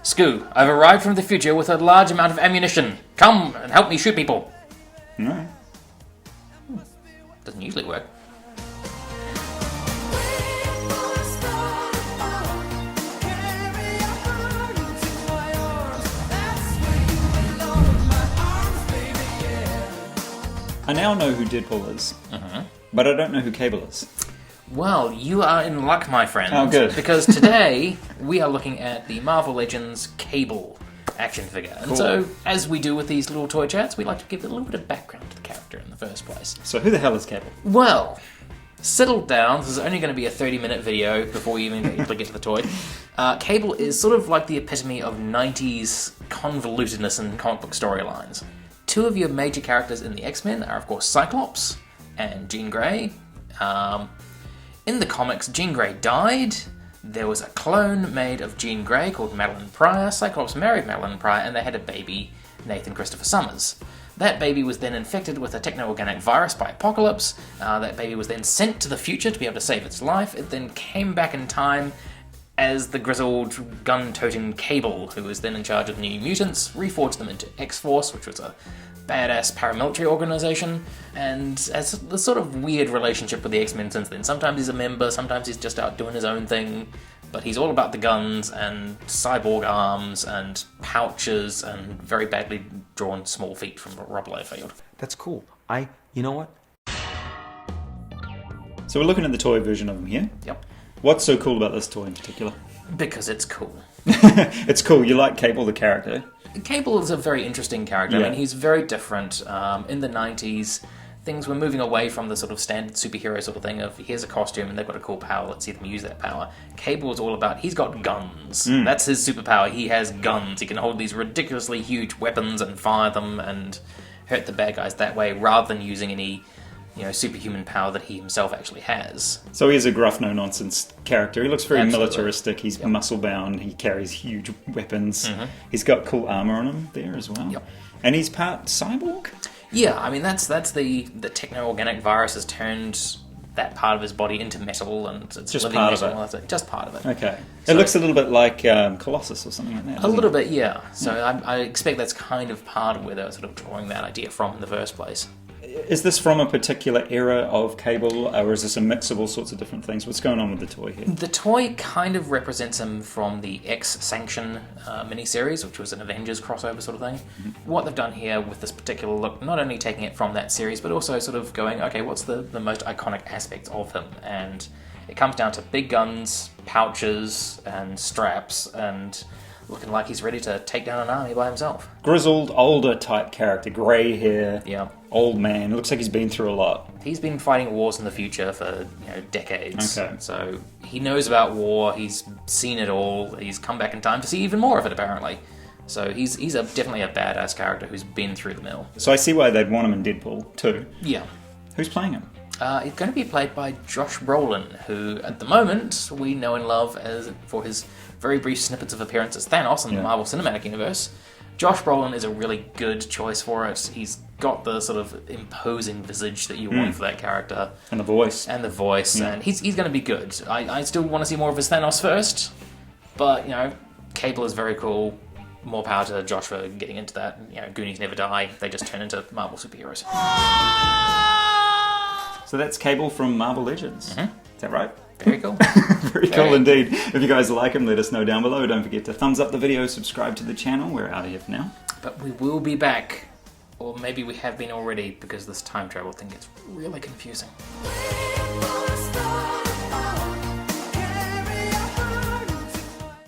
Sku, I've arrived from the future with a large amount of ammunition. Come and help me shoot people. Alright. Doesn't usually work. I now know who Deadpool is, but I don't know who Cable is. Well, you are in luck, my friend. Oh, good. Because today we are looking at the Marvel Legends Cable action figure. And so, as we do with these little toy chats, we like to give a little bit of background to the character in the first place. So who the hell is Cable? Well, settle down. This is only going to be a 30-minute video before we even able to get to the toy. Cable is sort of like the epitome of 90s convolutedness in comic book storylines. Two of your major characters in the X-Men are, of course, Cyclops and Jean Grey. In the comics, Jean Grey died. There was a clone made of Jean Grey called Madelyne Pryor. Cyclops married Madelyne Pryor, and they had a baby, Nathan Christopher Summers. That baby was then infected with a techno-organic virus by Apocalypse. That baby was then sent to the future to be able to save its life. It then came back in time as the grizzled, gun-toting Cable, who was then in charge of the New Mutants, reforged them into XForce, which was a badass paramilitary organization, and has a sort of weird relationship with the X-Men since then. Sometimes he's a member, sometimes he's just out doing his own thing, but he's all about the guns and cyborg arms and pouches and very badly drawn small feet from Rob Liefeld. That's cool. You know what? So we're looking at the toy version of him here. Yep. What's so cool about this toy in particular? Because it's cool. It's cool. You like Cable, the character. Cable is a very interesting character. Yeah. I mean, he's very different. In the 90s, things were moving away from the sort of standard superhero sort of thing of here's a costume and they've got a cool power, let's see them use that power. Cable is all about, he's got guns. That's his superpower. He has guns. He can hold these ridiculously huge weapons and fire them and hurt the bad guys that way rather than using any superhuman power that he himself actually has. So he is a gruff, no-nonsense character. He looks very Absolutely. militaristic. He's muscle-bound. He carries huge weapons. He's got cool armor on him there as well. Yep. And he's part cyborg? Yeah, I mean, that's the techno-organic virus has turned that part of his body into metal, and it's Just living part of metal. it. And just part of it. Okay. So- It looks a little bit like Colossus or something like that. A doesn't little it? bit, yeah. So I expect that's kind of part of where they were sort of drawing that idea from in the first place. Is this from a particular era of Cable, or is this a mix of all sorts of different things? What's going on with the toy here? The toy kind of represents him from the X-Sanction miniseries, which was an Avengers crossover sort of thing. What they've done here with this particular look, not only taking it from that series, but also sort of going, okay, what's the most iconic aspects of him? And it comes down to big guns, pouches, and straps, and looking like he's ready to take down an army by himself. Grizzled, older type character, grey hair, Yeah. old man. Looks like he's been through a lot. He's been fighting wars in the future for decades. Okay. So he knows about war. He's seen it all. He's come back in time to see even more of it, apparently. So he's definitely a badass character who's been through the mill. So I see why they'd want him in Deadpool too. Yeah. Who's playing him? It's going to be played by Josh Brolin, who at the moment we know and love for his very brief snippets of appearance as Thanos in the Marvel Cinematic Universe. Josh Brolin is a really good choice for it. He's got the sort of imposing visage that you want for that character. And the voice. And the voice, and he's going to be good. I still want to see more of his Thanos first, but, Cable is very cool. More power to Josh for getting into that. Goonies never die. They just turn into Marvel superheroes. So that's Cable from Marvel Legends. Is that right? Very cool. Very cool indeed. If you guys like him, let us know down below. Don't forget to thumbs up the video, subscribe to the channel. We're out of here for now. But we will be back. Or maybe we have been already, because this time travel thing gets really confusing. Waiting for a